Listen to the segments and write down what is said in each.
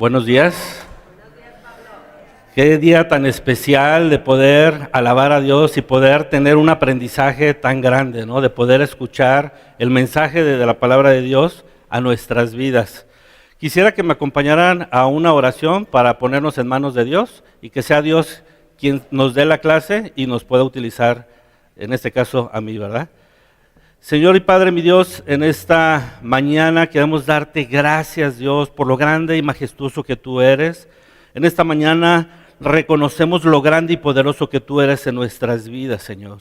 Buenos días. Qué día tan especial de poder alabar a Dios y poder tener un aprendizaje tan grande, ¿no? De poder escuchar el mensaje de la palabra de Dios a nuestras vidas. Quisiera que me acompañaran a una oración para ponernos en manos de Dios y que sea Dios quien nos dé la clase y nos pueda utilizar, en este caso a mí, ¿verdad? Señor y Padre, mi Dios, en esta mañana queremos darte gracias, Dios, por lo grande y majestuoso que tú eres. En esta mañana reconocemos lo grande y poderoso que tú eres en nuestras vidas, Señor.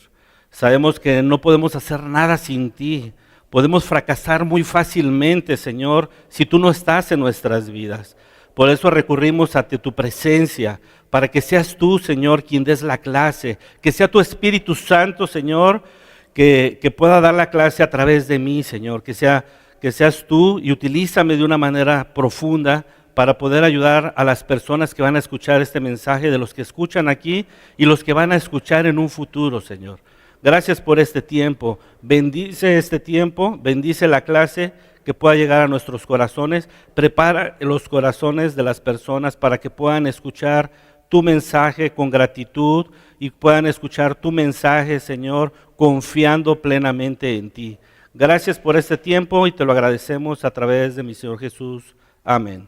Sabemos que no podemos hacer nada sin ti. Podemos fracasar muy fácilmente, Señor, si tú no estás en nuestras vidas. Por eso recurrimos ante tu presencia, para que seas tú, Señor, quien des la clase, que sea tu Espíritu Santo, Señor, que pueda dar la clase a través de mí, Señor, que seas tú y utilízame de una manera profunda para poder ayudar a las personas que van a escuchar este mensaje, de los que escuchan aquí y los que van a escuchar en un futuro, Señor. Gracias por este tiempo. Bendice este tiempo, bendice la clase que pueda llegar a nuestros corazones. Prepara los corazones de las personas para que puedan escuchar tu mensaje con gratitud y puedan escuchar tu mensaje, Señor, confiando plenamente en ti. Gracias por este tiempo y te lo agradecemos a través de mi Señor Jesús. Amén.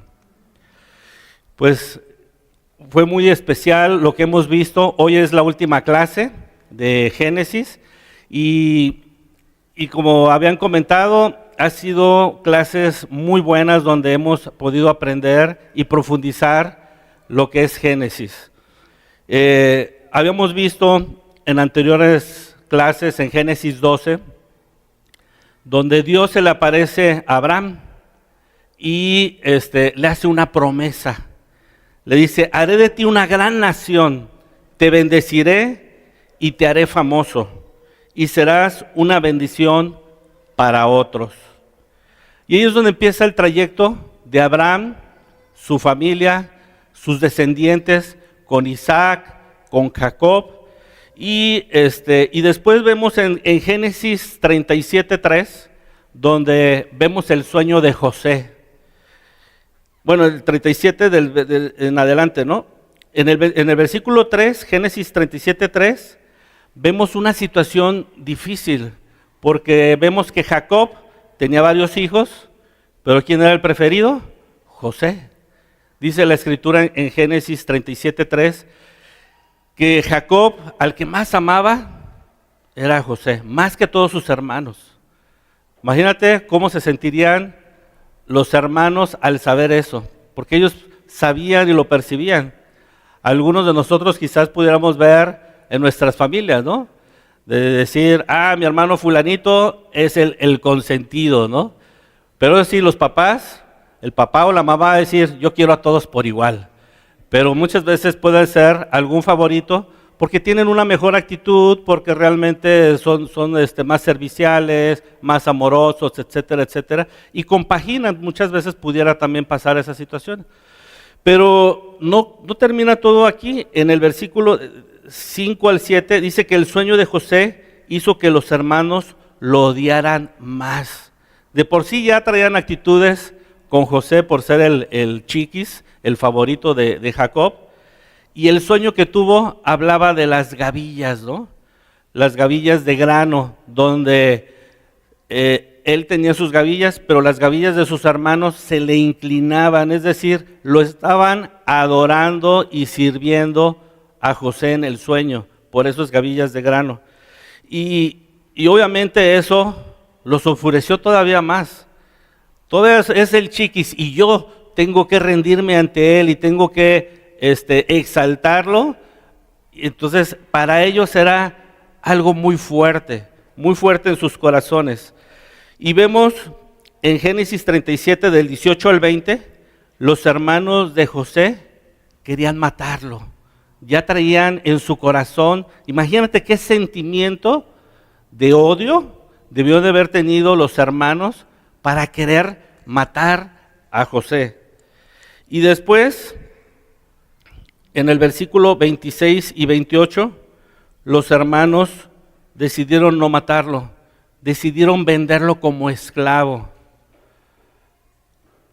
Pues fue muy especial lo que hemos visto. Hoy es la última clase de Génesis y como habían comentado, ha sido clases muy buenas donde hemos podido aprender y profundizar lo que es Génesis. Habíamos visto en anteriores clases, en Génesis 12, donde Dios se le aparece a Abraham y le hace una promesa. Le dice: haré de ti una gran nación, te bendeciré y te haré famoso, y serás una bendición para otros. Y ahí es donde empieza el trayecto de Abraham, su familia, sus descendientes, con Isaac, con Jacob, y después vemos en Génesis 37:3, donde vemos el sueño de José. Bueno, el 37 en adelante, ¿no? En el versículo 3, Génesis 37:3, vemos una situación difícil, porque vemos que Jacob tenía varios hijos, pero ¿quién era el preferido? José. Dice la escritura en Génesis 37:3 que Jacob, al que más amaba, era José, más que todos sus hermanos. Imagínate cómo se sentirían los hermanos al saber eso, porque ellos sabían y lo percibían. Algunos de nosotros quizás pudiéramos ver en nuestras familias, ¿no? De decir: mi hermano fulanito es el consentido, ¿no? Pero sí, los papás, el papá o la mamá va a decir: yo quiero a todos por igual. Pero muchas veces puede ser algún favorito porque tienen una mejor actitud, porque realmente son más serviciales, más amorosos, etcétera, etcétera, y compaginan. Muchas veces pudiera también pasar esa situación. Pero no termina todo aquí. En el versículo 5 al 7 dice que el sueño de José hizo que los hermanos lo odiaran más. De por sí ya traían actitudes con José por ser el chiquis, el favorito de Jacob. Y el sueño que tuvo hablaba de las gavillas, ¿no? Las gavillas de grano, donde él tenía sus gavillas, pero las gavillas de sus hermanos se le inclinaban, es decir, lo estaban adorando y sirviendo a José en el sueño, por eso es gavillas de grano. Y obviamente eso los enfureció todavía más. Todavía es el chiquis y yo tengo que rendirme ante él y tengo que exaltarlo. Entonces para ellos era algo muy fuerte en sus corazones. Y vemos en Génesis 37 del 18 al 20, los hermanos de José querían matarlo. Ya traían en su corazón, imagínate qué sentimiento de odio debió de haber tenido los hermanos para querer matar a José. Y después, en el versículo 26 y 28, los hermanos decidieron no matarlo, decidieron venderlo como esclavo.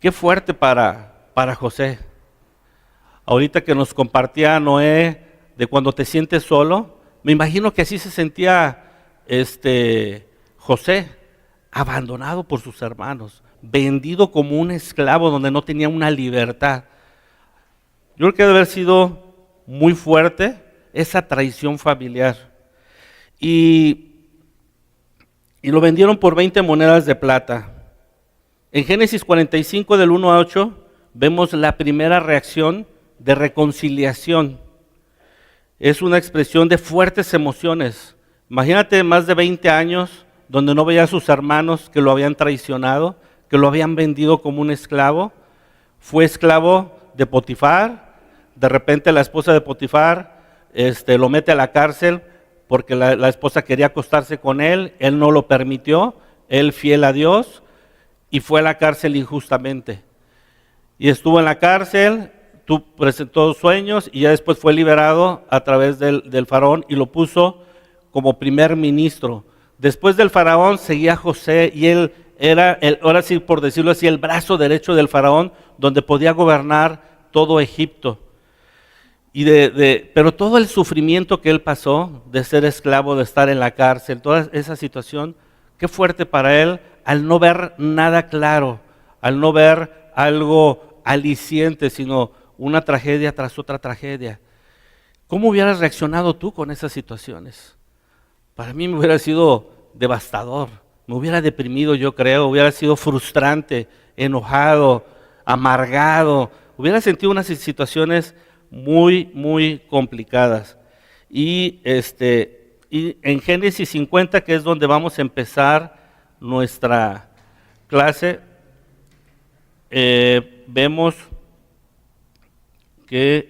Qué fuerte para José. ahorita que nos compartía Noé de cuando te sientes solo, me imagino que así se sentía José, abandonado por sus hermanos, vendido como un esclavo donde no tenía una libertad. Yo creo que debe haber sido muy fuerte esa traición familiar. Y lo vendieron por 20 monedas de plata. En Génesis 45 del 1 a 8 vemos la primera reacción de reconciliación. Es una expresión de fuertes emociones. Imagínate más de 20 años donde no veía a sus hermanos que lo habían traicionado, que lo habían vendido como un esclavo. Fue esclavo de Potifar. De repente la esposa de Potifar lo mete a la cárcel porque la esposa quería acostarse con él no lo permitió, él fiel a Dios, y fue a la cárcel injustamente. Y estuvo en la cárcel, presentó sueños, y ya después fue liberado a través del faraón, y lo puso como primer ministro. Después del faraón seguía José, y él era, ahora sí por decirlo así, el brazo derecho del faraón, donde podía gobernar todo Egipto. Pero todo el sufrimiento que él pasó de ser esclavo, de estar en la cárcel, toda esa situación, qué fuerte para él al no ver nada claro, al no ver algo aliciente, sino una tragedia tras otra tragedia. ¿Cómo hubieras reaccionado tú con esas situaciones? Para mí me hubiera sido devastador, me hubiera deprimido, yo creo, hubiera sido frustrante, enojado, amargado, hubiera sentido unas situaciones muy, muy complicadas. Y en Génesis 50, que es donde vamos a empezar nuestra clase, vemos que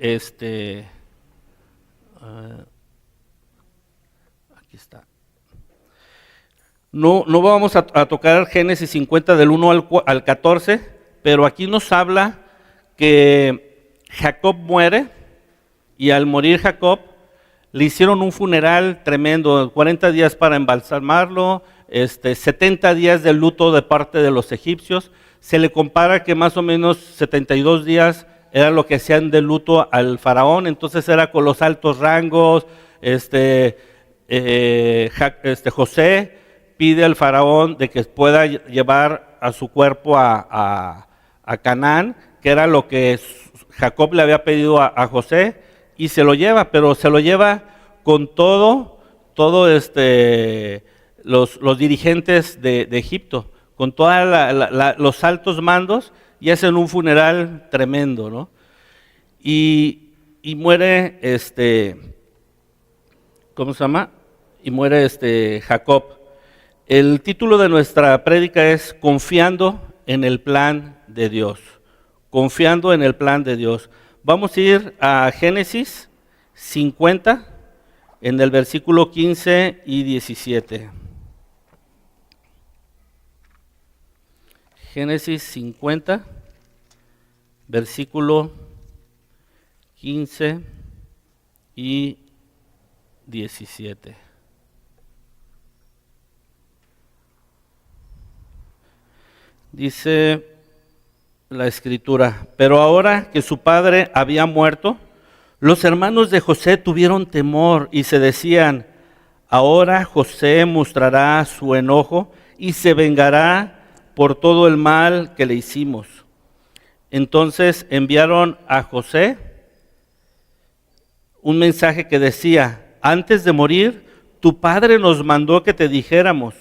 aquí está. No vamos a tocar Génesis 50 del 1 al 14, pero aquí nos habla que Jacob muere, y al morir Jacob le hicieron un funeral tremendo, 40 días para embalsamarlo, 70 días de luto de parte de los egipcios. Se le compara que más o menos 72 días era lo que hacían de luto al faraón, entonces era con los altos rangos. José pide al faraón de que pueda llevar a su cuerpo a Canaán, que era lo que Jacob le había pedido a José, y se lo lleva, pero se lo lleva con todo los dirigentes de Egipto, con todos los altos mandos, y hacen un funeral tremendo, ¿no? Y muere ¿cómo se llama? Y muere Jacob. El título de nuestra prédica es Confiando en el plan de Dios. Confiando en el plan de Dios. Vamos a ir a Génesis 50, en el versículo 15 y 17. Génesis 50, versículo 15 y 17. Dice la escritura: pero ahora que su padre había muerto, los hermanos de José tuvieron temor y se decían: ahora José mostrará su enojo y se vengará por todo el mal que le hicimos. Entonces enviaron a José un mensaje que decía: antes de morir, tu padre nos mandó que te dijéramos: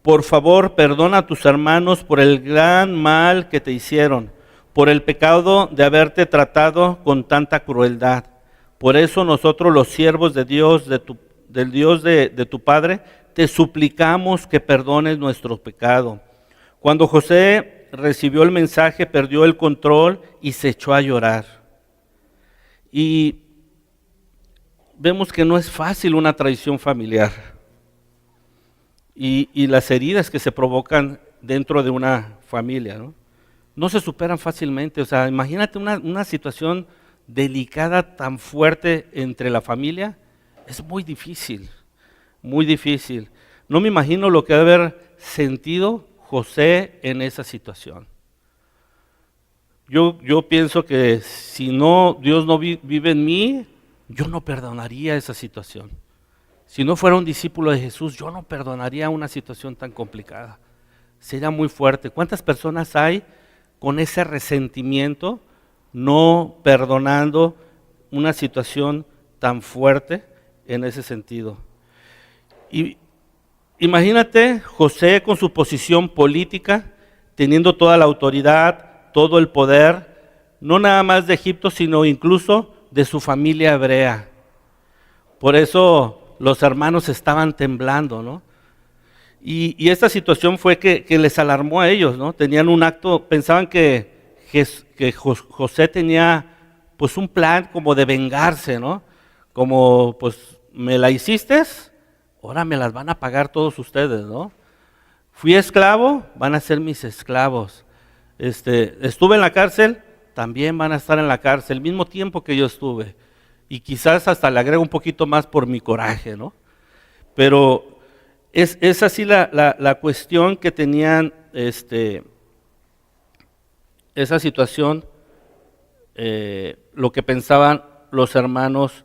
por favor, perdona a tus hermanos por el gran mal que te hicieron, por el pecado de haberte tratado con tanta crueldad. Por eso nosotros, los siervos de Dios, del Dios de tu Padre, te suplicamos que perdones nuestro pecado. Cuando José recibió el mensaje, perdió el control y se echó a llorar. Y vemos que no es fácil una traición familiar. Y las heridas que se provocan dentro de una familia, no se superan fácilmente. O sea, imagínate una situación delicada tan fuerte entre la familia, es muy difícil, muy difícil. No me imagino lo que debe haber sentido José en esa situación. Yo pienso que si no, Dios no vive en mí, yo no perdonaría esa situación. Si no fuera un discípulo de Jesús, yo no perdonaría una situación tan complicada. Sería muy fuerte. ¿Cuántas personas hay con ese resentimiento, no perdonando una situación tan fuerte en ese sentido? Y imagínate José con su posición política, teniendo toda la autoridad, todo el poder, no nada más de Egipto, sino incluso de su familia hebrea. Por eso los hermanos estaban temblando, ¿no? Y esta situación fue que les alarmó a ellos, ¿no? Tenían un acto, pensaban que José tenía pues un plan como de vengarse, ¿no? Como pues me la hiciste, ahora me las van a pagar todos ustedes, ¿no? Fui esclavo, van a ser mis esclavos. Estuve en la cárcel, también van a estar en la cárcel, el mismo tiempo que yo estuve. Y quizás hasta le agrego un poquito más por mi coraje, ¿no? Pero es así la cuestión que tenían, esa situación, lo que pensaban los hermanos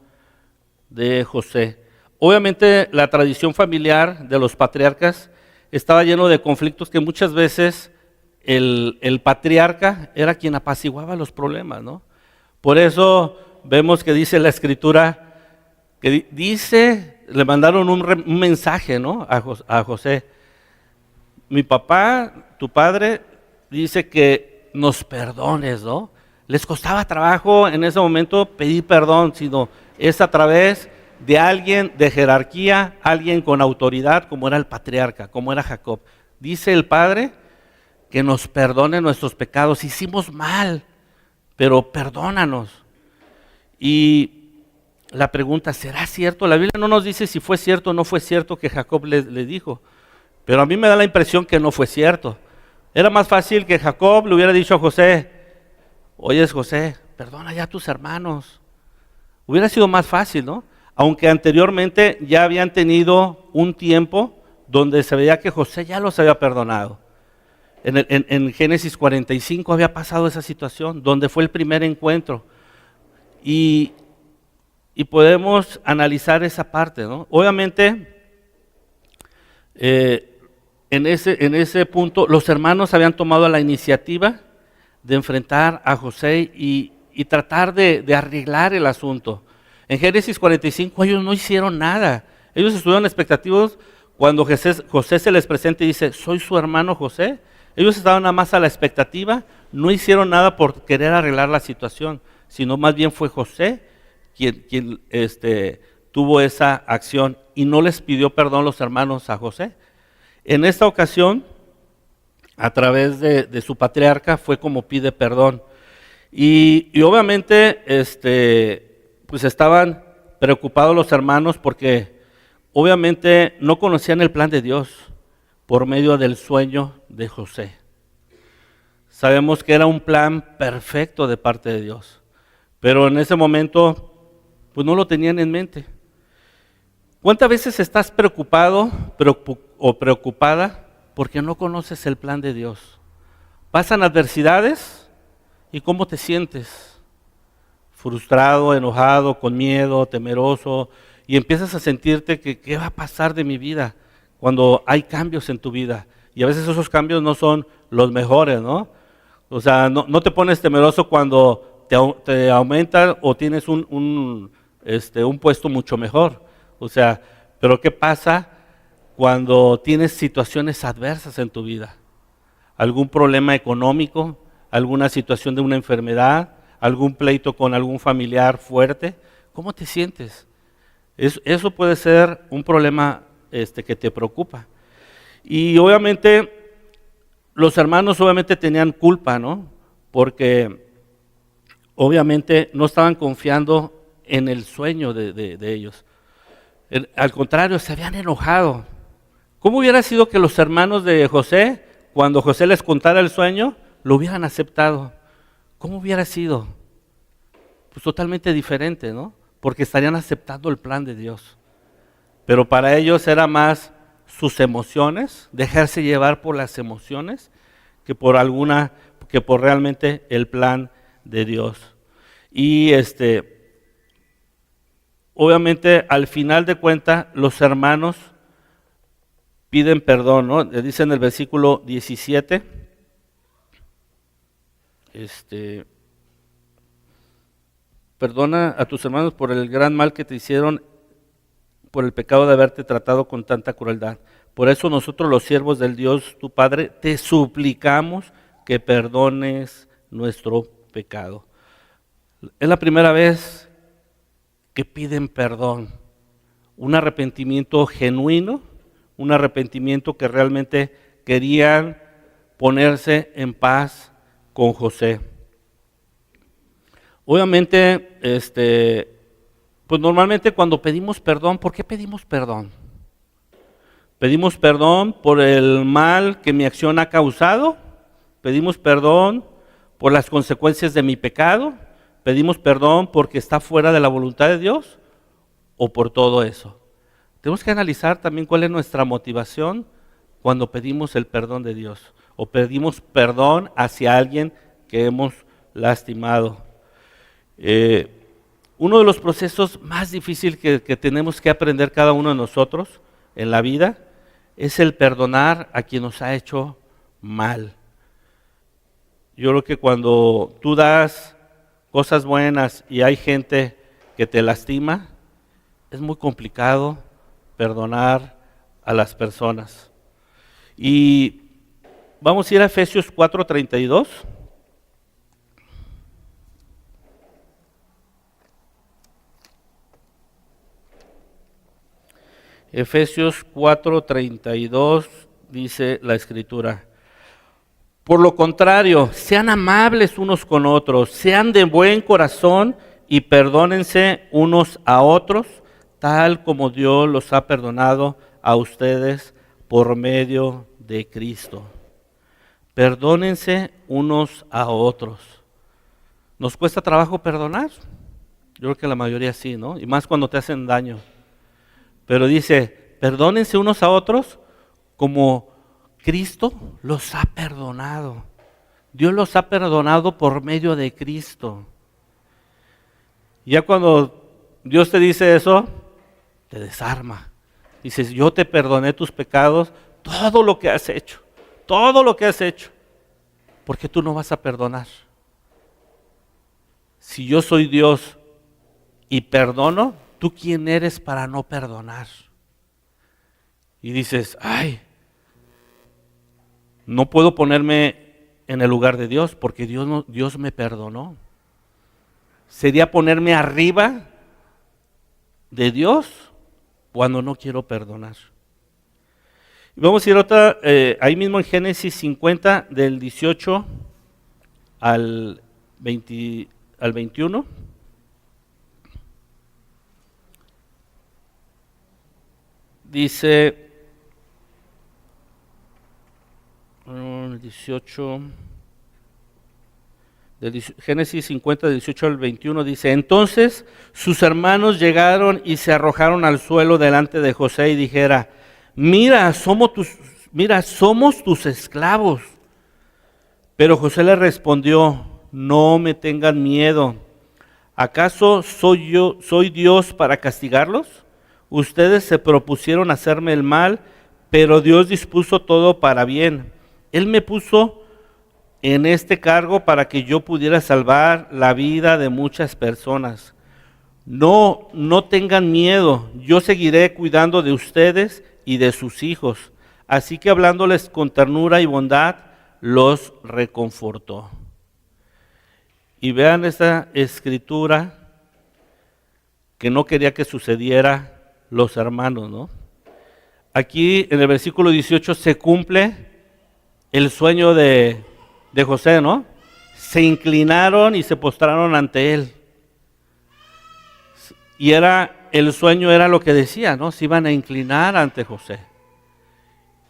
de José. Obviamente la tradición familiar de los patriarcas estaba lleno de conflictos que muchas veces el patriarca era quien apaciguaba los problemas, ¿no? Por eso vemos que dice la escritura, que dice, le mandaron un mensaje, ¿no? a José. Mi papá, tu padre, dice que nos perdones, ¿no? Les costaba trabajo en ese momento pedir perdón, sino es a través de alguien de jerarquía, alguien con autoridad, como era el patriarca, como era Jacob. Dice el Padre que nos perdone nuestros pecados. Hicimos mal, pero perdónanos. Y la pregunta, ¿será cierto? La Biblia no nos dice si fue cierto o no fue cierto que Jacob le dijo, pero a mí me da la impresión que no fue cierto. Era más fácil que Jacob le hubiera dicho a José, oye José, perdona ya a tus hermanos. Hubiera sido más fácil, ¿no? Aunque anteriormente ya habían tenido un tiempo donde se veía que José ya los había perdonado. En Génesis 45 había pasado esa situación, donde fue el primer encuentro. Y podemos analizar esa parte, ¿no? Obviamente, en ese punto, los hermanos habían tomado la iniciativa de enfrentar a José y tratar de arreglar el asunto. En Génesis 45 ellos no hicieron nada. Ellos estuvieron expectativos cuando José se les presenta y dice, soy su hermano José. Ellos estaban nada más a la expectativa, no hicieron nada por querer arreglar la situación, sino más bien fue José quien tuvo esa acción y no les pidió perdón los hermanos a José. En esta ocasión, a través de su patriarca, fue como pide perdón. Y obviamente, pues estaban preocupados los hermanos porque obviamente no conocían el plan de Dios por medio del sueño de José. Sabemos que era un plan perfecto de parte de Dios, pero en ese momento pues no lo tenían en mente. ¿Cuántas veces estás preocupado o preocupada porque no conoces el plan de Dios? Pasan adversidades y ¿cómo te sientes? Frustrado, enojado, con miedo, temeroso, y empiezas a sentirte que ¿qué va a pasar de mi vida? Cuando hay cambios en tu vida, y a veces esos cambios no son los mejores, ¿no? O sea, no te pones temeroso cuando te aumentan o tienes un puesto mucho mejor. O sea, pero ¿qué pasa cuando tienes situaciones adversas en tu vida? ¿Algún problema económico? ¿Alguna situación de una enfermedad? ¿Algún pleito con algún familiar fuerte? ¿Cómo te sientes? Eso puede ser un problema que te preocupa. Y obviamente los hermanos obviamente tenían culpa, ¿no? Porque obviamente no estaban confiando en el sueño de ellos. Al contrario, se habían enojado. ¿Cómo hubiera sido que los hermanos de José, cuando José les contara el sueño, lo hubieran aceptado? ¿Cómo hubiera sido? Pues totalmente diferente, ¿no? Porque estarían aceptando el plan de Dios. Pero para ellos era más sus emociones, dejarse llevar por las emociones, que por que por realmente el plan de Dios. Y obviamente al final de cuentas los hermanos piden perdón, ¿no? Dice en el versículo 17, perdona a tus hermanos por el gran mal que te hicieron, por el pecado de haberte tratado con tanta crueldad. Por eso nosotros los siervos del Dios, tu Padre, te suplicamos que perdones nuestro pecado. Es la primera vez que piden perdón, un arrepentimiento genuino, un arrepentimiento que realmente querían ponerse en paz con José. Obviamente, pues normalmente cuando pedimos perdón, ¿por qué pedimos perdón? Pedimos perdón por el mal que mi acción ha causado, pedimos perdón por las consecuencias de mi pecado, pedimos perdón porque está fuera de la voluntad de Dios o por todo eso. Tenemos que analizar también cuál es nuestra motivación cuando pedimos el perdón de Dios o pedimos perdón hacia alguien que hemos lastimado. Uno de los procesos más difíciles que tenemos que aprender cada uno de nosotros en la vida es el perdonar a quien nos ha hecho mal. Yo creo que cuando tú das cosas buenas y hay gente que te lastima, es muy complicado perdonar a las personas. Y vamos a ir a Efesios 4:32. Efesios 4:32 dice la Escritura: por lo contrario, sean amables unos con otros, sean de buen corazón y perdónense unos a otros, tal como Dios los ha perdonado a ustedes por medio de Cristo. Perdónense unos a otros. ¿Nos cuesta trabajo perdonar? Yo creo que la mayoría sí, ¿no? Y más cuando te hacen daño. Pero dice, perdónense unos a otros como Cristo los ha perdonado. Dios los ha perdonado por medio de Cristo. Ya cuando Dios te dice eso, te desarma. Dices, yo te perdoné tus pecados, todo lo que has hecho, todo lo que has hecho. ¿Por qué tú no vas a perdonar? Si yo soy Dios y perdono, ¿tú quién eres para no perdonar? Y dices, ay, no puedo ponerme en el lugar de Dios porque Dios me perdonó. Sería ponerme arriba de Dios cuando no quiero perdonar. Vamos a ir otra, ahí mismo en Génesis 50, del 18 al 21. Dice, 18, Génesis 50, del 18 al 21, dice, entonces sus hermanos llegaron y se arrojaron al suelo delante de José y dijera, mira, somos tus esclavos. Pero José le respondió, no me tengan miedo. ¿Acaso soy Dios para castigarlos? Ustedes se propusieron hacerme el mal, pero Dios dispuso todo para bien. Él me puso en este cargo para que yo pudiera salvar la vida de muchas personas. No tengan miedo, yo seguiré cuidando de ustedes y de sus hijos. Así que hablándoles con ternura y bondad, los reconfortó. Y vean esta escritura que no quería que sucediera los hermanos, ¿no? Aquí en el versículo 18 se cumple el sueño de José, ¿no? Se inclinaron y se postraron ante él. Y el sueño era lo que decía, ¿no? Se iban a inclinar ante José.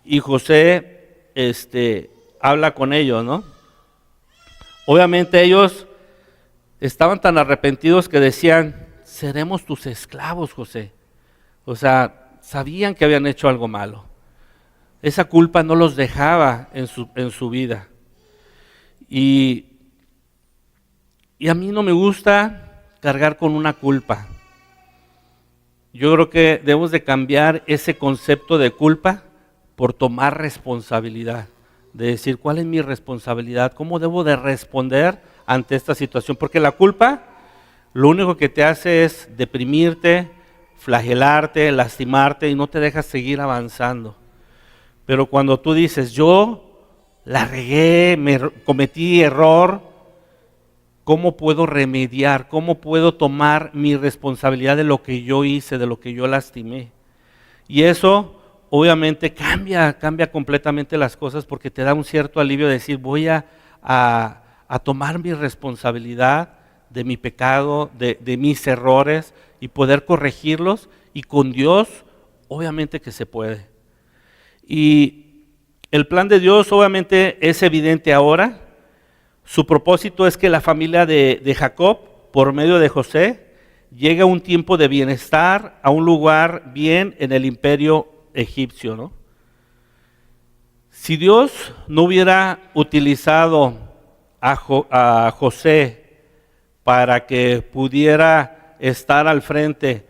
Y José habla con ellos, ¿no? Obviamente ellos estaban tan arrepentidos que decían, seremos tus esclavos, José. O sea, sabían que habían hecho algo malo. Esa culpa no los dejaba en su vida. Y, y a mí no me gusta cargar con una culpa. Yo creo que debemos de cambiar ese concepto de culpa por tomar responsabilidad, de decir cuál es mi responsabilidad, cómo debo de responder ante esta situación, porque la culpa lo único que te hace es deprimirte, flagelarte, lastimarte y no te dejas seguir avanzando. Pero cuando tú dices, yo la regué, cometí error, ¿cómo puedo remediar? ¿Cómo puedo tomar mi responsabilidad de lo que yo hice, de lo que yo lastimé? Y eso obviamente cambia completamente las cosas porque te da un cierto alivio de decir, voy a tomar mi responsabilidad de mi pecado, de mis errores y poder corregirlos, y con Dios obviamente que se puede. Y el plan de Dios obviamente es evidente ahora. Su propósito es que la familia de Jacob, por medio de José, llegue a un tiempo de bienestar, a un lugar bien en el imperio egipcio, ¿no? Si Dios no hubiera utilizado a José para que pudiera estar al frente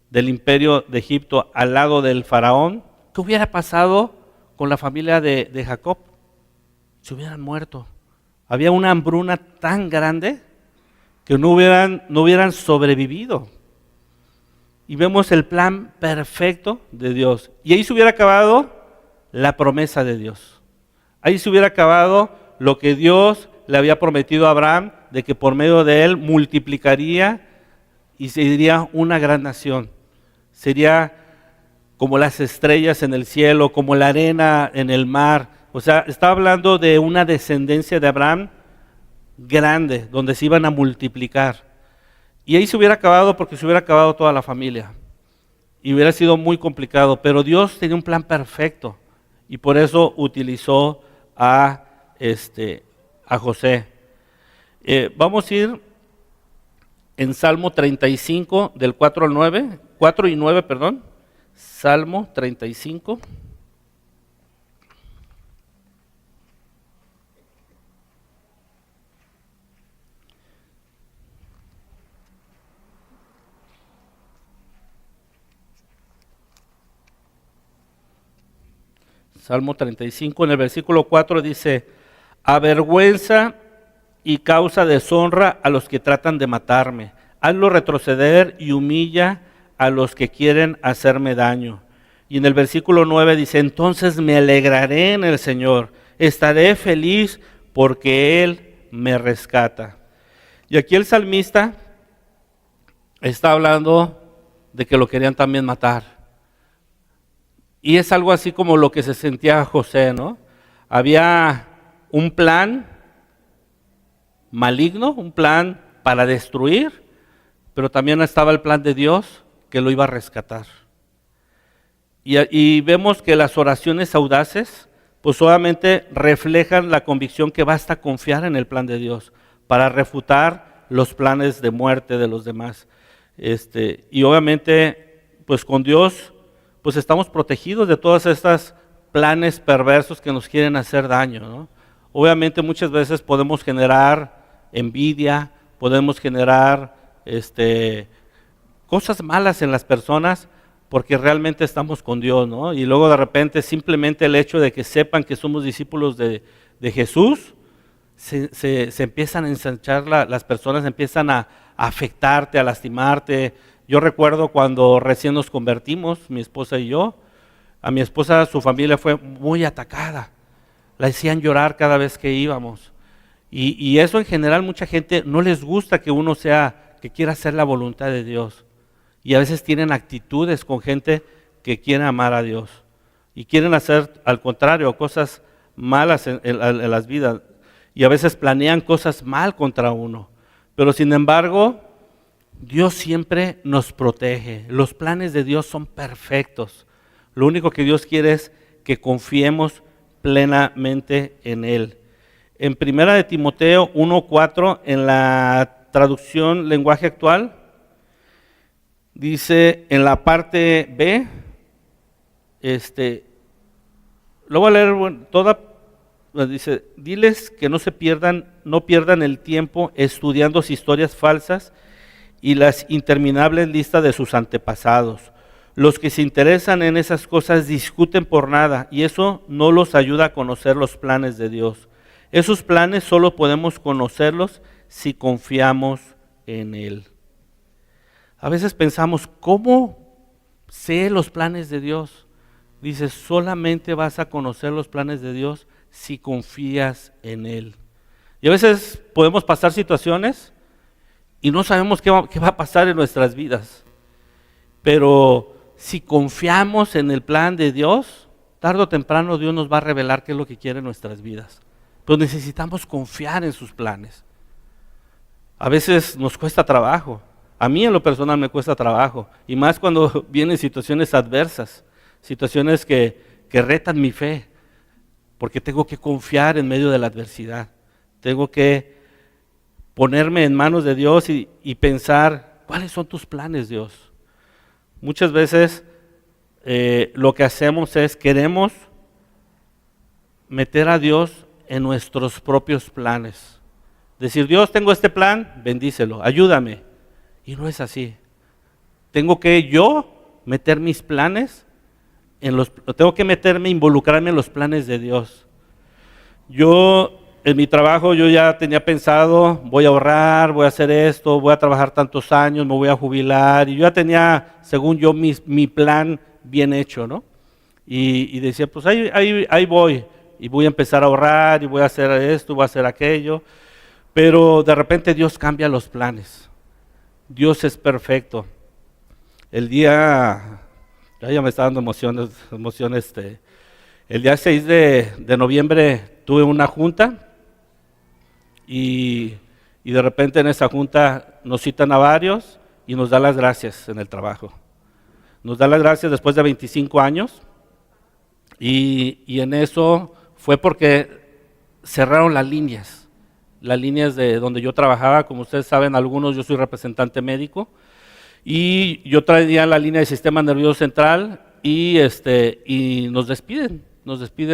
del imperio de Egipto, al lado del faraón, ¿qué hubiera pasado con la familia de Jacob? Se hubieran muerto. Había una hambruna tan grande que no hubieran sobrevivido. Y vemos el plan perfecto de Dios. Y ahí se hubiera acabado la promesa de Dios. Ahí se hubiera acabado lo que Dios le había prometido a Abraham, de que por medio de él multiplicaría y sería una gran nación. Sería como las estrellas en el cielo, como la arena en el mar. O sea, está hablando de una descendencia de Abraham grande, donde se iban a multiplicar. Y ahí se hubiera acabado porque se hubiera acabado toda la familia. Y hubiera sido muy complicado, pero Dios tenía un plan perfecto y por eso utilizó a José. Vamos a ir en Salmo 35, del 4 al 9, 4 y 9, perdón. Salmo 35. Salmo 35, en el versículo 4 dice, avergüenza y causa deshonra a los que tratan de matarme. Hazlo retroceder y humilla a los que quieren hacerme daño. Y en el versículo 9 dice, entonces me alegraré en el Señor, estaré feliz porque Él me rescata. Y aquí el salmista está hablando de que lo querían también matar. Y es algo así como lo que se sentía José, ¿no? Había un plan maligno, un plan para destruir, pero también estaba el plan de Dios que lo iba a rescatar. Y vemos que las oraciones audaces, pues solamente reflejan la convicción que basta confiar en el plan de Dios para refutar los planes de muerte de los demás. Y obviamente, pues con Dios, pues estamos protegidos de todas estas planes perversos que nos quieren hacer daño, ¿no? Obviamente muchas veces podemos generar envidia, podemos generar cosas malas en las personas porque realmente estamos con Dios, ¿no? Y luego de repente simplemente el hecho de que sepan que somos discípulos de Jesús, se empiezan a ensanchar, las personas empiezan a afectarte, a lastimarte. Yo recuerdo cuando recién nos convertimos, mi esposa y yo, a mi esposa su familia fue muy atacada, la hacían llorar cada vez que íbamos. Y eso en general mucha gente no les gusta que uno que quiera hacer la voluntad de Dios. Y a veces tienen actitudes con gente que quiere amar a Dios y quieren hacer al contrario, cosas malas en las vidas. Y a veces planean cosas mal contra uno. Pero sin embargo, Dios siempre nos protege. Los planes de Dios son perfectos. Lo único que Dios quiere es que confiemos plenamente en Él. En 1 de Timoteo 1:4, en la traducción lenguaje actual, dice en la parte B, lo voy a leer toda, dice, diles que no pierdan el tiempo estudiando historias falsas y las interminables listas de sus antepasados. Los que se interesan en esas cosas discuten por nada y eso no los ayuda a conocer los planes de Dios. Esos planes solo podemos conocerlos si confiamos en Él. A veces pensamos, ¿cómo sé los planes de Dios? Dice, solamente vas a conocer los planes de Dios si confías en Él. Y a veces podemos pasar situaciones y no sabemos qué va a pasar en nuestras vidas. Pero si confiamos en el plan de Dios, tarde o temprano Dios nos va a revelar qué es lo que quiere en nuestras vidas. Pero necesitamos confiar en sus planes. A veces nos cuesta trabajo. A mí en lo personal me cuesta trabajo. Y más cuando vienen situaciones adversas, situaciones que retan mi fe. Porque tengo que confiar en medio de la adversidad. Tengo que ponerme en manos de Dios y pensar, ¿cuáles son tus planes, Dios? Muchas veces lo que hacemos es queremos meter a Dios en nuestros propios planes. Decir, Dios, tengo este plan, bendícelo, ayúdame. Y no es así. Tengo que yo meter mis planes tengo que involucrarme en los planes de Dios. Yo, en mi trabajo, yo ya tenía pensado, voy a ahorrar, voy a hacer esto, voy a trabajar tantos años, me voy a jubilar. Y yo ya tenía, según yo, mi plan bien hecho, ¿no? Y decía, pues ahí voy. Y voy a empezar a ahorrar, y voy a hacer esto, voy a hacer aquello. Pero de repente Dios cambia los planes. Dios es perfecto. El día, ya me está dando emoción. El día 6 de noviembre tuve una junta y de repente en esa junta nos citan a varios y nos da las gracias en el trabajo. Nos da las gracias después de 25 años y en eso fue porque cerraron las líneas de donde yo trabajaba. Como ustedes saben, algunos, yo soy representante médico y yo traía la línea del sistema nervioso central y nos despiden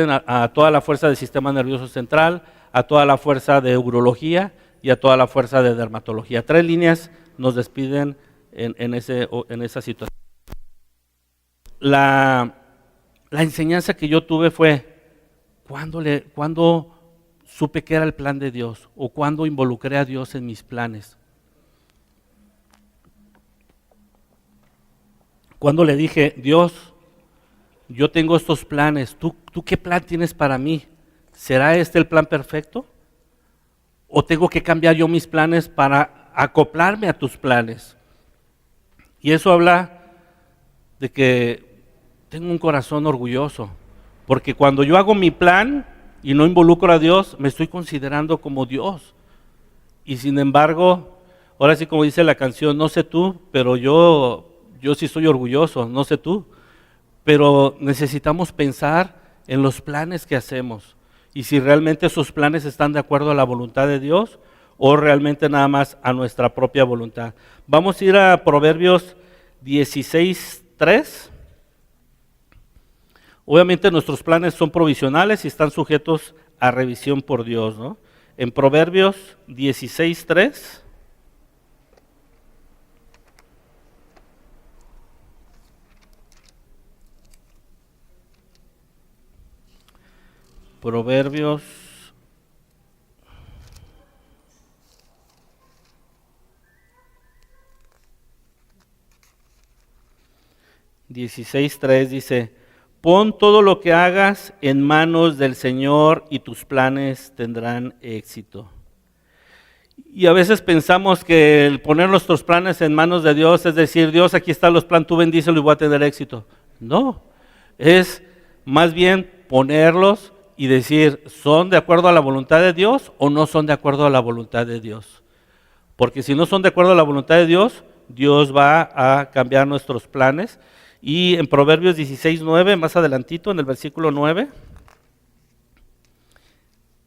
a toda la fuerza del sistema nervioso central, a toda la fuerza de urología y a toda la fuerza de dermatología. 3 líneas nos despiden en esa situación. La enseñanza que yo tuve fue cuando supe que era el plan de Dios o cuando involucré a Dios en mis planes. Cuando le dije, Dios, yo tengo estos planes, ¿tú qué plan tienes para mí? ¿Será este el plan perfecto? ¿O tengo que cambiar yo mis planes para acoplarme a tus planes? Y eso habla de que tengo un corazón orgulloso, porque cuando yo hago mi plan y no involucro a Dios, me estoy considerando como Dios. Y sin embargo, ahora sí como dice la canción, no sé tú, pero yo sí soy orgulloso, no sé tú. Pero necesitamos pensar en los planes que hacemos y si realmente esos planes están de acuerdo a la voluntad de Dios o realmente nada más a nuestra propia voluntad. Vamos a ir a Proverbios 16:3. Obviamente nuestros planes son provisionales y están sujetos a revisión por Dios, ¿no? En Proverbios 16:3. Proverbios 16:3 dice, pon todo lo que hagas en manos del Señor y tus planes tendrán éxito. Y a veces pensamos que el poner nuestros planes en manos de Dios es decir, Dios, aquí están los planes, tú bendícelo y voy a tener éxito. No, es más bien ponerlos y decir, ¿son de acuerdo a la voluntad de Dios o no son de acuerdo a la voluntad de Dios? Porque si no son de acuerdo a la voluntad de Dios, Dios va a cambiar nuestros planes. Y en Proverbios 16:9, más adelantito, en el versículo 9,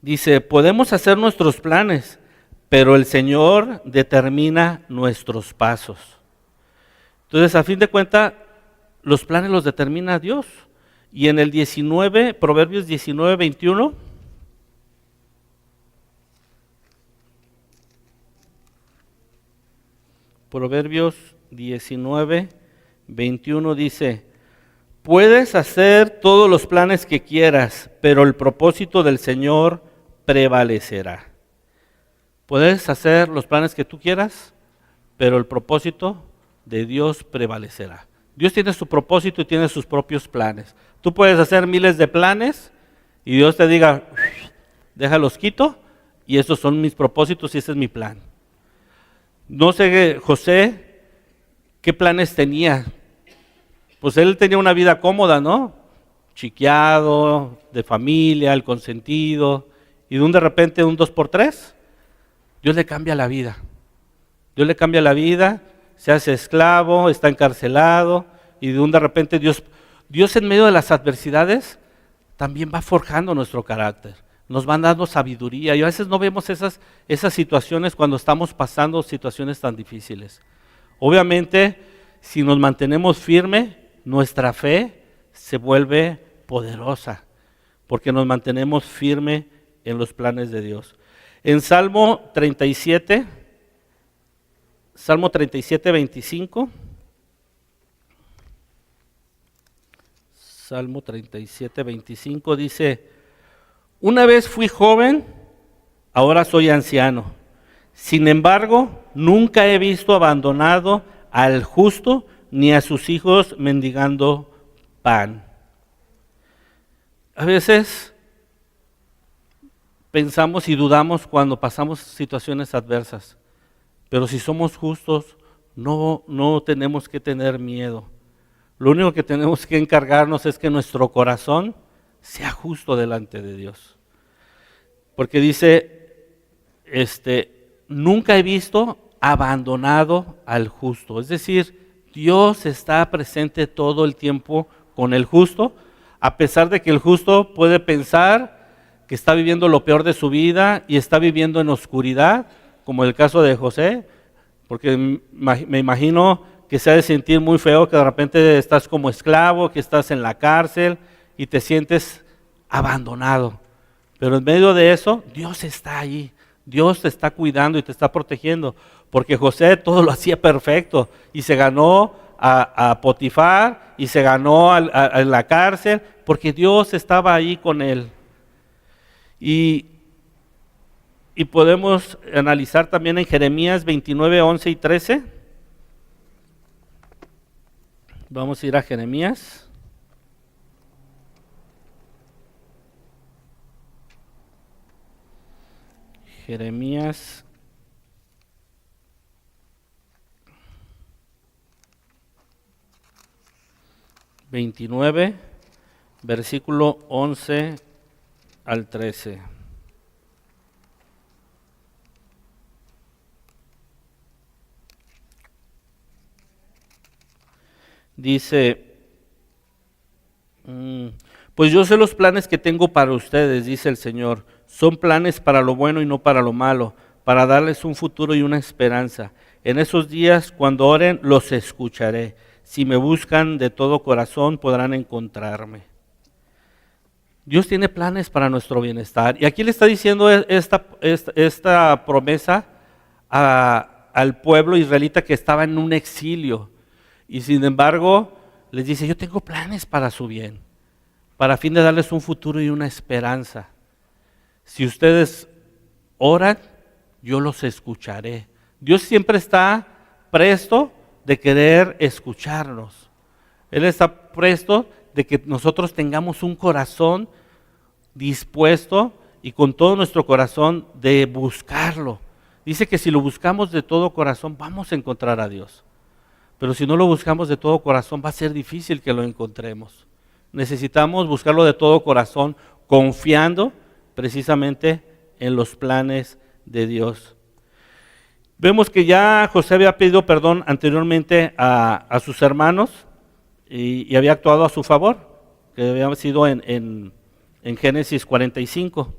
dice, podemos hacer nuestros planes, pero el Señor determina nuestros pasos. Entonces, a fin de cuentas, los planes los determina Dios. Y en el 19, Proverbios 19:21, Proverbios 19, 21 dice: puedes hacer todos los planes que quieras, pero el propósito del Señor prevalecerá. Puedes hacer los planes que tú quieras, pero el propósito de Dios prevalecerá. Dios tiene su propósito y tiene sus propios planes. Tú puedes hacer miles de planes y Dios te diga, déjalos quito, y esos son mis propósitos y ese es mi plan. No sé, José, ¿qué planes tenía? Pues él tenía una vida cómoda, ¿no? Chiqueado, de familia, el consentido, y de repente un 2x3, Dios le cambia la vida. Dios le cambia la vida, se hace esclavo, está encarcelado, y de repente Dios en medio de las adversidades también va forjando nuestro carácter, nos va dando sabiduría, y a veces no vemos esas situaciones cuando estamos pasando situaciones tan difíciles. Obviamente, si nos mantenemos firmes, nuestra fe se vuelve poderosa, porque nos mantenemos firmes en los planes de Dios. En Salmo 37, 25. Salmo 37, 25 dice: una vez fui joven, ahora soy anciano. Sin embargo, nunca he visto abandonado al justo, ni a sus hijos mendigando pan. A veces pensamos y dudamos cuando pasamos situaciones adversas, pero si somos justos, no tenemos que tener miedo. Lo único que tenemos que encargarnos es que nuestro corazón sea justo delante de Dios. Porque dice, nunca he visto abandonado al justo. Es decir, Dios está presente todo el tiempo con el justo, a pesar de que el justo puede pensar que está viviendo lo peor de su vida y está viviendo en oscuridad, como el caso de José, porque me imagino que se ha de sentir muy feo que de repente estás como esclavo, que estás en la cárcel y te sientes abandonado. Pero en medio de eso, Dios está ahí, Dios te está cuidando y te está protegiendo, porque José todo lo hacía perfecto y se ganó a Potifar y se ganó en la cárcel porque Dios estaba ahí con él. Y podemos analizar también en Jeremías 29, 11 y 13. Vamos a ir a Jeremías. Jeremías 29, versículo 11 al 13. Dice, pues yo sé los planes que tengo para ustedes, dice el Señor. Son planes para lo bueno y no para lo malo, para darles un futuro y una esperanza. En esos días, cuando oren, los escucharé. Si me buscan de todo corazón, podrán encontrarme. Dios tiene planes para nuestro bienestar. Y aquí le está diciendo esta promesa al pueblo israelita que estaba en un exilio. Y sin embargo, les dice, yo tengo planes para su bien, para a fin de darles un futuro y una esperanza. Si ustedes oran, yo los escucharé. Dios siempre está presto de querer escucharnos. Él está presto de que nosotros tengamos un corazón dispuesto y con todo nuestro corazón de buscarlo. Dice que si lo buscamos de todo corazón, vamos a encontrar a Dios. Pero si no lo buscamos de todo corazón, va a ser difícil que lo encontremos. Necesitamos buscarlo de todo corazón, confiando precisamente en los planes de Dios. Vemos que ya José había pedido perdón anteriormente a sus hermanos y había actuado a su favor, que había sido en Génesis 45.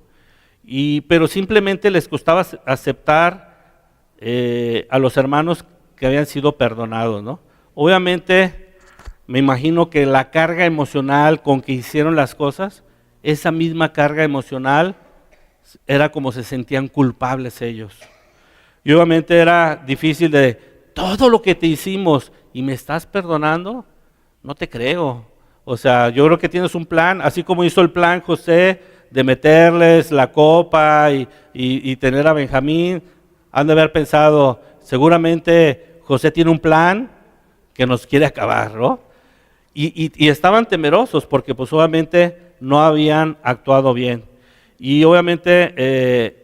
Pero simplemente les costaba aceptar a los hermanos que habían sido perdonados, ¿no? Obviamente, me imagino que la carga emocional con que hicieron las cosas, esa misma carga emocional era como se sentían culpables ellos. Y obviamente era difícil de todo lo que te hicimos y me estás perdonando, no te creo. O sea, yo creo que tienes un plan, así como hizo el plan José de meterles la copa y tener a Benjamín. Han de haber pensado, seguramente José tiene un plan que nos quiere acabar, ¿no? Y estaban temerosos porque pues obviamente no habían actuado bien. Y obviamente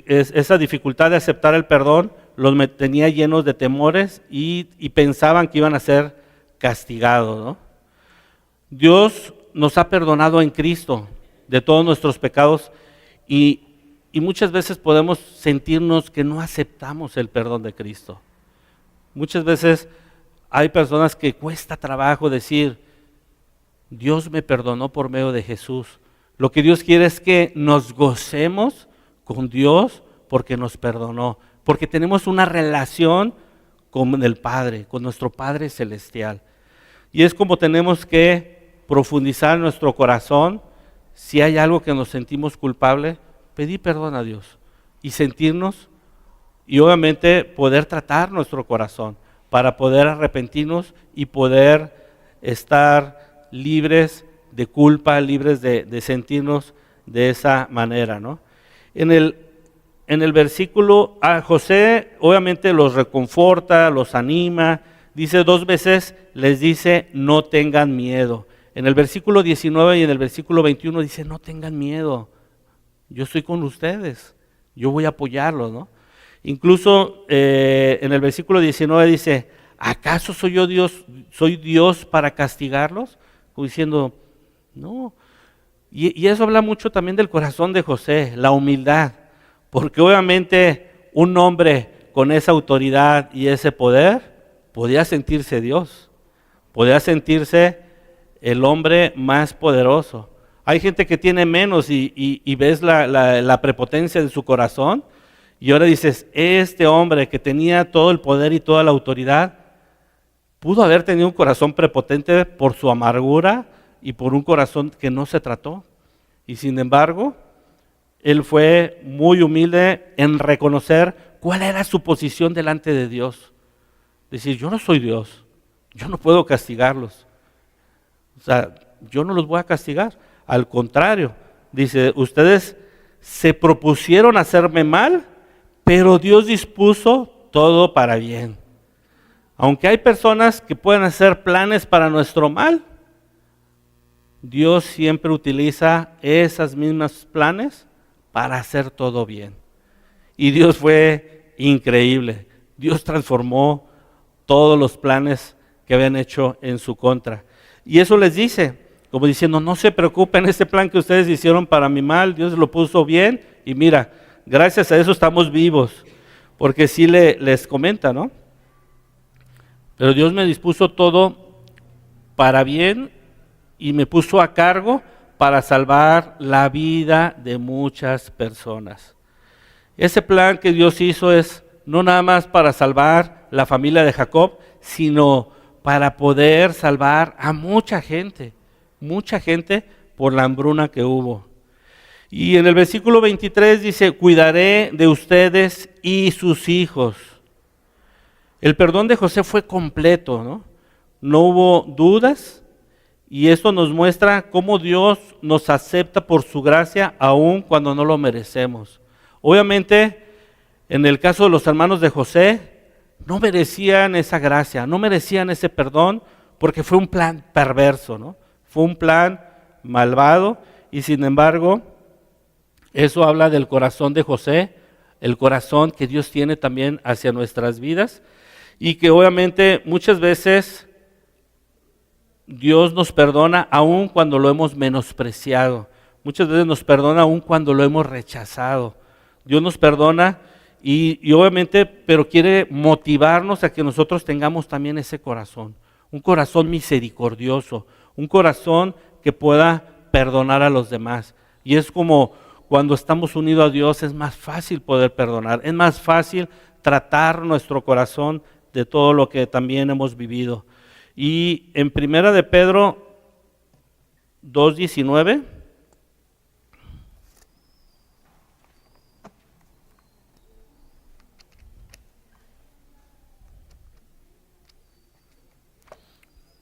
esa dificultad de aceptar el perdón los tenía llenos de temores y pensaban que iban a ser castigados, ¿no? Dios nos ha perdonado en Cristo de todos nuestros pecados y muchas veces podemos sentirnos que no aceptamos el perdón de Cristo. Muchas veces hay personas que cuesta trabajo decir, Dios me perdonó por medio de Jesús. Lo que Dios quiere es que nos gocemos con Dios porque nos perdonó, porque tenemos una relación con el Padre, con nuestro Padre Celestial. Y es como tenemos que profundizar en nuestro corazón. Si hay algo que nos sentimos culpables, pedir perdón a Dios y sentirnos y obviamente poder tratar nuestro corazón para poder arrepentirnos y poder estar libres de culpa, libres de sentirnos de esa manera, ¿no? En el versículo, a José obviamente los reconforta, los anima, dice 2 veces, les dice no tengan miedo. En el versículo 19 y en el versículo 21 dice no tengan miedo, yo estoy con ustedes, yo voy a apoyarlos, ¿no? Incluso en el versículo 19 dice, ¿acaso soy yo Dios, soy Dios para castigarlos? Como diciendo, no. Y eso habla mucho también del corazón de José, la humildad, porque obviamente un hombre con esa autoridad y ese poder podía sentirse Dios, podía sentirse el hombre más poderoso. Hay gente que tiene menos y ves la prepotencia de su corazón y ahora dices, este hombre que tenía todo el poder y toda la autoridad, pudo haber tenido un corazón prepotente por su amargura y por un corazón que no se trató. Y sin embargo, él fue muy humilde en reconocer cuál era su posición delante de Dios. Decir, yo no soy Dios, yo no puedo castigarlos. O sea, yo no los voy a castigar. Al contrario, dice, ustedes se propusieron hacerme mal, pero Dios dispuso todo para bien. Aunque hay personas que pueden hacer planes para nuestro mal, Dios siempre utiliza esas mismas planes para hacer todo bien. Y Dios fue increíble. Dios transformó todos los planes que habían hecho en su contra. Y eso les dice, como diciendo, no se preocupen, este plan que ustedes hicieron para mi mal, Dios lo puso bien y mira, gracias a eso estamos vivos. Porque sí les comenta, ¿no? Pero Dios me dispuso todo para bien y me puso a cargo para salvar la vida de muchas personas. Ese plan que Dios hizo es no nada más para salvar la familia de Jacob, sino para poder salvar a mucha gente por la hambruna que hubo. Y en el versículo 23 dice, cuidaré de ustedes y sus hijos. El perdón de José fue completo, ¿no? No hubo dudas y esto nos muestra cómo Dios nos acepta por su gracia aun cuando no lo merecemos. Obviamente, en el caso de los hermanos de José, no merecían esa gracia, no merecían ese perdón porque fue un plan perverso, ¿no? Fue un plan malvado y sin embargo, eso habla del corazón de José, el corazón que Dios tiene también hacia nuestras vidas y que obviamente muchas veces Dios nos perdona aun cuando lo hemos menospreciado. Muchas veces nos perdona aun cuando lo hemos rechazado. Dios nos perdona y obviamente, pero quiere motivarnos a que nosotros tengamos también ese corazón. Un corazón misericordioso, un corazón que pueda perdonar a los demás. Y es como cuando estamos unidos a Dios es más fácil poder perdonar, es más fácil tratar nuestro corazón de todo lo que también hemos vivido. Y en Primera de Pedro 2:19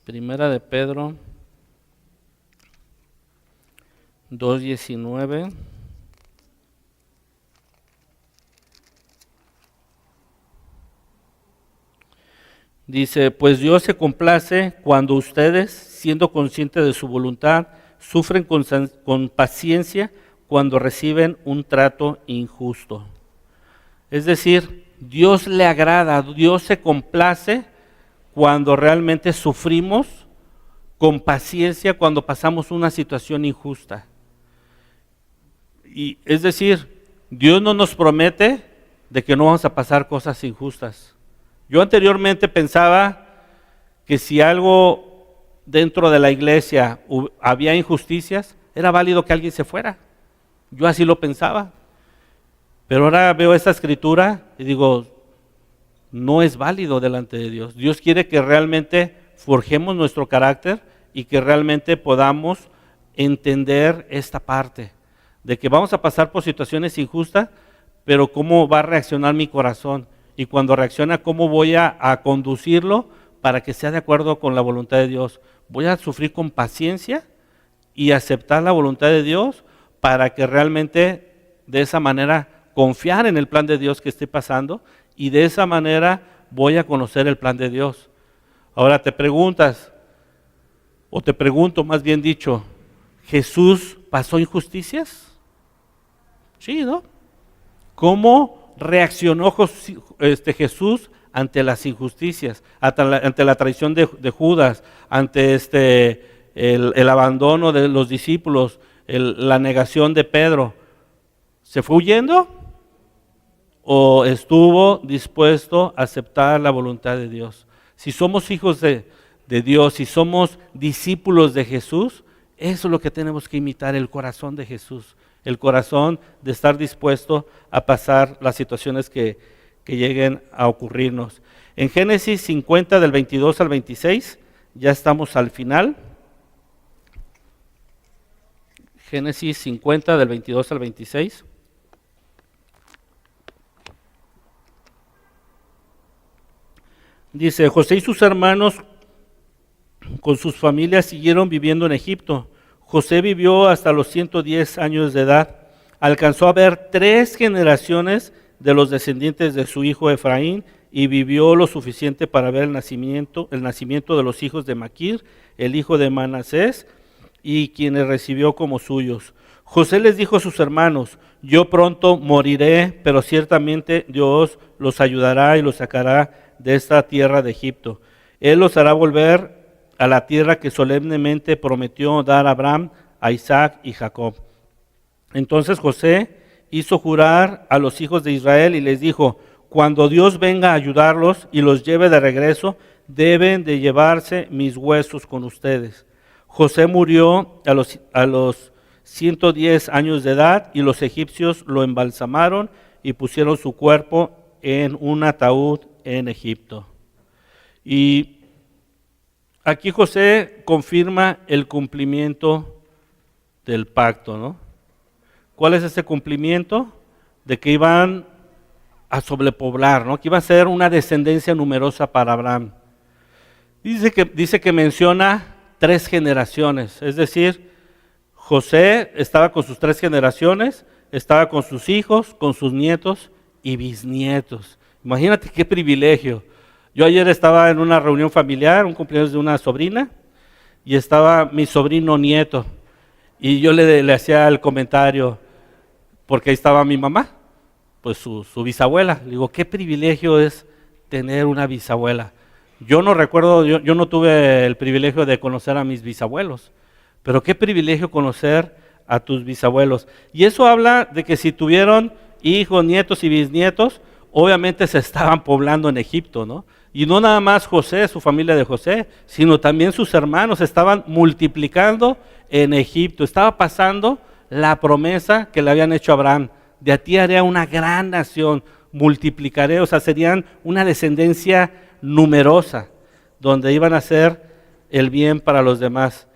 Primera de Pedro 2:19. Dice, pues Dios se complace cuando ustedes, siendo conscientes de su voluntad, sufren con paciencia cuando reciben un trato injusto. Es decir, Dios le agrada, Dios se complace cuando realmente sufrimos con paciencia cuando pasamos una situación injusta. Y es decir, Dios no nos promete de que no vamos a pasar cosas injustas. Yo anteriormente pensaba que si algo dentro de la iglesia había injusticias, era válido que alguien se fuera. Yo así lo pensaba. Pero ahora veo esta escritura y digo, no es válido delante de Dios. Dios quiere que realmente forjemos nuestro carácter y que realmente podamos entender esta parte de que vamos a pasar por situaciones injustas, pero cómo va a reaccionar mi corazón. Y cuando reacciona, ¿cómo voy a conducirlo para que sea de acuerdo con la voluntad de Dios? ¿Voy a sufrir con paciencia y aceptar la voluntad de Dios para que realmente de esa manera confiar en el plan de Dios que esté pasando y de esa manera voy a conocer el plan de Dios? Ahora te preguntas, o te pregunto más bien dicho, ¿Jesús pasó injusticias? Sí, ¿no? ¿Cómo reaccionó Jesús ante las injusticias, ante la traición de Judas, ante el abandono de los discípulos, la negación de Pedro? ¿Se fue huyendo o estuvo dispuesto a aceptar la voluntad de Dios? Si somos hijos de Dios, si somos discípulos de Jesús, eso es lo que tenemos que imitar, el corazón de Jesús. El corazón de estar dispuesto a pasar las situaciones que lleguen a ocurrirnos. En Génesis 50 del 22 al 26, ya estamos al final. Génesis 50 del 22 al 26. Dice, José y sus hermanos con sus familias siguieron viviendo en Egipto. José vivió hasta los 110 años de edad. Alcanzó a ver 3 generaciones de los descendientes de su hijo Efraín y vivió lo suficiente para ver el nacimiento de los hijos de Maquir, el hijo de Manasés, y quienes recibió como suyos. José les dijo a sus hermanos, yo pronto moriré, pero ciertamente Dios los ayudará y los sacará de esta tierra de Egipto. Él los hará volver a la tierra que solemnemente prometió dar a Abraham, a Isaac y Jacob. Entonces José hizo jurar a los hijos de Israel y les dijo, cuando Dios venga a ayudarlos y los lleve de regreso, deben de llevarse mis huesos con ustedes. José murió a los 110 años de edad y los egipcios lo embalsamaron y pusieron su cuerpo en un ataúd en Egipto. Y aquí José confirma el cumplimiento del pacto, ¿no? ¿Cuál es ese cumplimiento? De que iban a sobrepoblar, ¿no? Que iba a ser una descendencia numerosa para Abraham. Dice que menciona 3 generaciones, es decir, José estaba con sus 3 generaciones, estaba con sus hijos, con sus nietos y bisnietos. Imagínate qué privilegio. Yo ayer estaba en una reunión familiar, un cumpleaños de una sobrina, y estaba mi sobrino nieto. Y yo le hacía el comentario, porque ahí estaba mi mamá, pues su bisabuela. Le digo, qué privilegio es tener una bisabuela. Yo no recuerdo, yo no tuve el privilegio de conocer a mis bisabuelos, pero qué privilegio conocer a tus bisabuelos. Y eso habla de que si tuvieron hijos, nietos y bisnietos, obviamente se estaban poblando en Egipto, ¿no? Y no nada más José, su familia de José, sino también sus hermanos estaban multiplicando en Egipto. Estaba pasando la promesa que le habían hecho a Abraham. De a ti haré una gran nación, multiplicaré, o sea, serían una descendencia numerosa, donde iban a hacer el bien para los demás.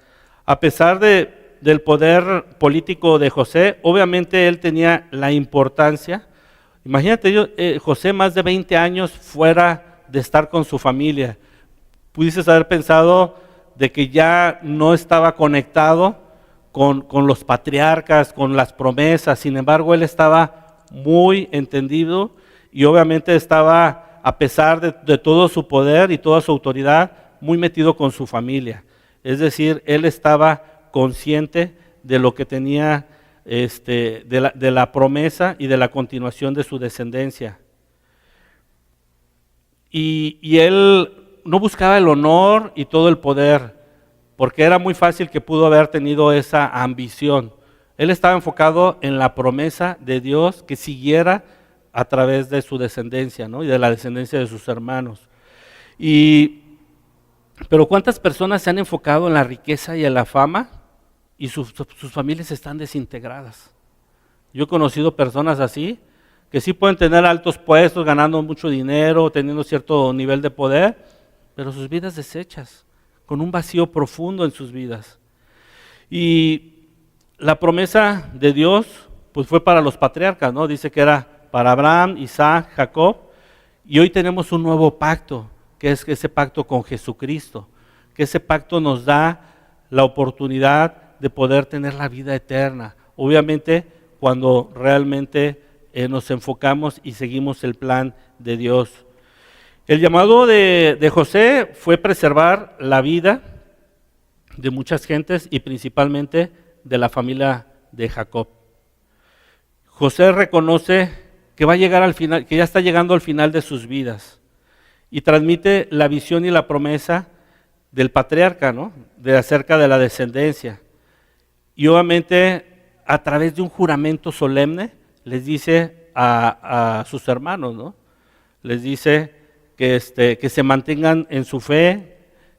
A pesar del poder político de José, obviamente él tenía la importancia. Imagínate, José más de 20 años fuera de estar con su familia. Pudieses haber pensado de que ya no estaba conectado con los patriarcas, con las promesas. Sin embargo, él estaba muy entendido y obviamente estaba, a pesar de todo su poder y toda su autoridad, muy metido con su familia. Es decir, él estaba consciente de lo que tenía, de la promesa y de la continuación de su descendencia. Y él no buscaba el honor y todo el poder, porque era muy fácil que pudo haber tenido esa ambición. Él estaba enfocado en la promesa de Dios que siguiera a través de su descendencia, ¿no? Y de la descendencia de sus hermanos. Pero ¿cuántas personas se han enfocado en la riqueza y en la fama y sus familias están desintegradas? Yo he conocido personas así, que sí pueden tener altos puestos, ganando mucho dinero, teniendo cierto nivel de poder, pero sus vidas deshechas, con un vacío profundo en sus vidas. Y la promesa de Dios, pues fue para los patriarcas, ¿no? Dice que era para Abraham, Isaac, Jacob, y hoy tenemos un nuevo pacto, que es ese pacto con Jesucristo, que ese pacto nos da la oportunidad de poder tener la vida eterna. Obviamente, cuando realmente nos enfocamos y seguimos el plan de Dios. El llamado de José fue preservar la vida de muchas gentes y principalmente de la familia de Jacob. José reconoce que va a llegar al final, que ya está llegando al final de sus vidas y transmite la visión y la promesa del patriarca, ¿no? De acerca de la descendencia. Y obviamente a través de un juramento solemne les dice a sus hermanos, ¿no? Les dice que se mantengan en su fe,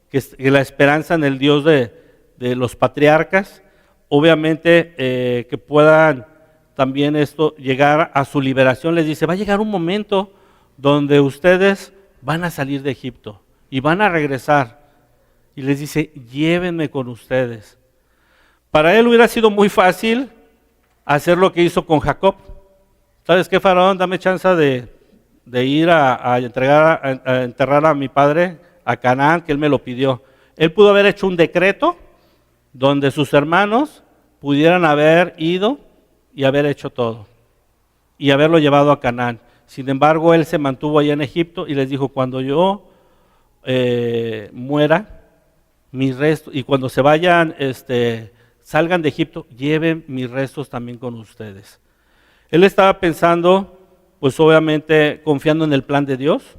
que la esperanza en el Dios de los patriarcas, obviamente que puedan también llegar a su liberación. Les dice, va a llegar un momento donde ustedes van a salir de Egipto y van a regresar. Y les dice, llévenme con ustedes. Para él hubiera sido muy fácil hacer lo que hizo con Jacob. ¿Sabes qué, Faraón? Dame chance de ir a enterrar a mi padre a Canaán, que él me lo pidió. Él pudo haber hecho un decreto donde sus hermanos pudieran haber ido y haber hecho todo y haberlo llevado a Canaán. Sin embargo, él se mantuvo allá en Egipto y les dijo, cuando yo muera, mis restos, y cuando se vayan, salgan de Egipto, lleven mis restos también con ustedes. Él estaba pensando, pues obviamente confiando en el plan de Dios.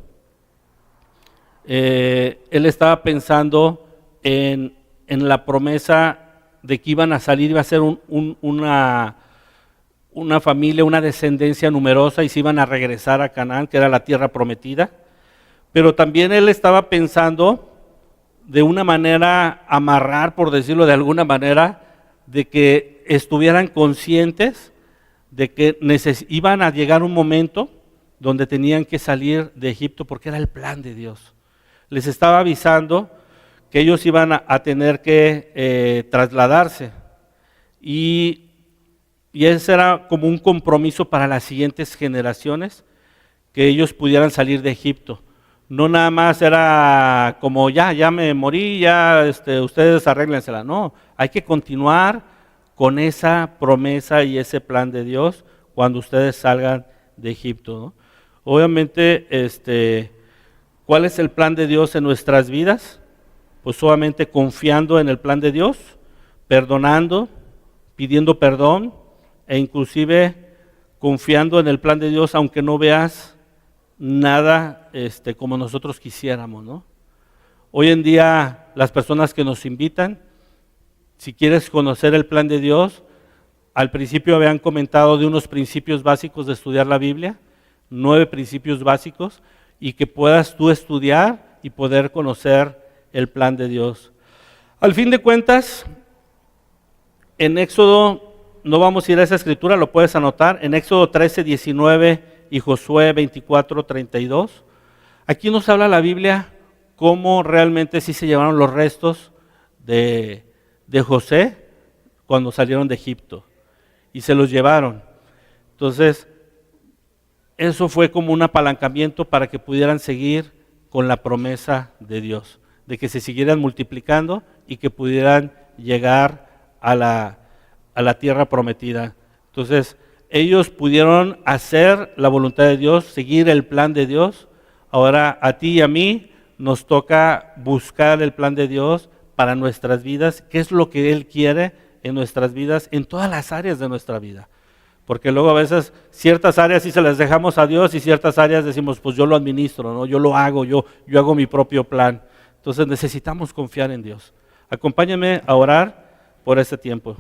Él estaba pensando en la promesa de que iban a salir, iba a ser una familia, una descendencia numerosa y se iban a regresar a Canaán, que era la tierra prometida. Pero también él estaba pensando de una manera amarrar, por decirlo de alguna manera, de que estuvieran conscientes de que iban a llegar un momento donde tenían que salir de Egipto porque era el plan de Dios. Les estaba avisando que ellos iban a tener que trasladarse y ese era como un compromiso para las siguientes generaciones, que ellos pudieran salir de Egipto. No nada más era como ya me morí, ya ustedes arréglensela. No, hay que continuar con esa promesa y ese plan de Dios cuando ustedes salgan de Egipto, ¿no? Obviamente, ¿cuál es el plan de Dios en nuestras vidas? Pues solamente confiando en el plan de Dios, perdonando, pidiendo perdón e inclusive confiando en el plan de Dios aunque no veas nada como nosotros quisiéramos, ¿no? Hoy en día las personas que nos invitan, si quieres conocer el plan de Dios, al principio habían comentado de unos principios básicos de estudiar la Biblia, 9 principios básicos, y que puedas tú estudiar y poder conocer el plan de Dios. Al fin de cuentas, en Éxodo, no vamos a ir a esa escritura, lo puedes anotar, en Éxodo 13, 19 y Josué 24, 32, aquí nos habla la Biblia cómo realmente sí se llevaron los restos de José cuando salieron de Egipto y se los llevaron. Entonces, eso fue como un apalancamiento para que pudieran seguir con la promesa de Dios. de que se siguieran multiplicando y que pudieran llegar a la tierra prometida. Entonces, ellos pudieron hacer la voluntad de Dios, seguir el plan de Dios. Ahora a ti y a mí nos toca buscar el plan de Dios para nuestras vidas, qué es lo que Él quiere en nuestras vidas, en todas las áreas de nuestra vida. Porque luego a veces ciertas áreas sí se las dejamos a Dios y ciertas áreas decimos, pues yo lo administro, ¿no? Yo lo hago, yo hago mi propio plan. Entonces necesitamos confiar en Dios. Acompáñame a orar por este tiempo.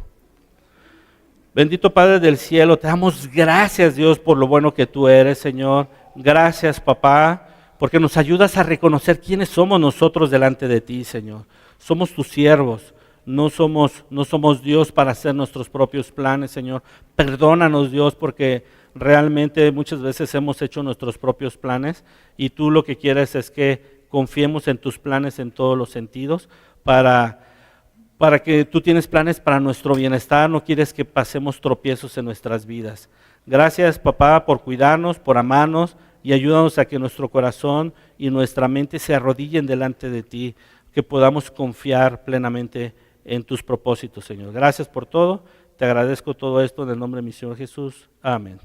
Bendito Padre del cielo, te damos gracias, Dios, por lo bueno que tú eres, Señor. Gracias, papá, porque nos ayudas a reconocer quiénes somos nosotros delante de ti, Señor. Somos tus siervos, no somos Dios para hacer nuestros propios planes, Señor. Perdónanos, Dios, porque realmente muchas veces hemos hecho nuestros propios planes y tú lo que quieres es que confiemos en tus planes en todos los sentidos para que tú tienes planes para nuestro bienestar, no quieres que pasemos tropiezos en nuestras vidas. Gracias, papá, por cuidarnos, por amarnos y ayúdanos a que nuestro corazón y nuestra mente se arrodillen delante de ti, que podamos confiar plenamente en tus propósitos, Señor. Gracias por todo, te agradezco todo esto en el nombre de mi Señor Jesús. Amén.